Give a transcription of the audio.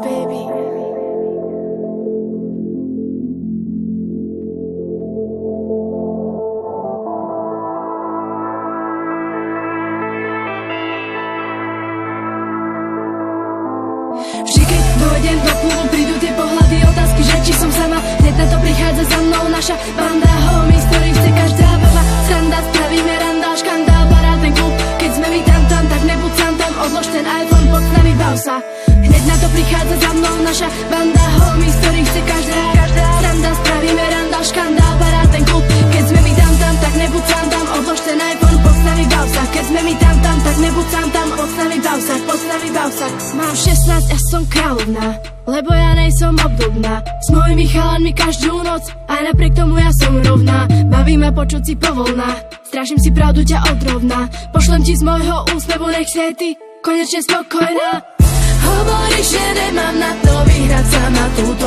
baby. Vždy keď dojdem do klubu, prídu tie pohľady, otázky, že či som sama. Hneď na to prichádza za mnou naša banda homies, ktorých chce každá baba. Sranda, spravíme randál, škandál, parádny klub. Keď sme my tam, tak nebuď sám tam. Odlož ten iPhone, pod nami bav sa. Hneď na to prichádza za mnou naša banda homies, ktorých chce každá sranda, spravíme randál, škandál, parádny klub. Keď sme my tam, tak nebuď sám tam. Odlož ten iPhone, pod nami bav sa. Keď sme my tam, tak nebuď sám tam. Pod nami bav sa, pod nami bav sa. Mám 16 a som kráľovná, lebo ja nejsom obdobná. S mojimi chalanmi každú noc, aj napriek tomu ja som rovná. Baví ma počuť si povolná, strážim si pravdu ťa odrovná. Pošlem ti z môjho úsmevu, nech si ty konečne spokojná. Hovoríš, že nemám na to vyhrať sa na túto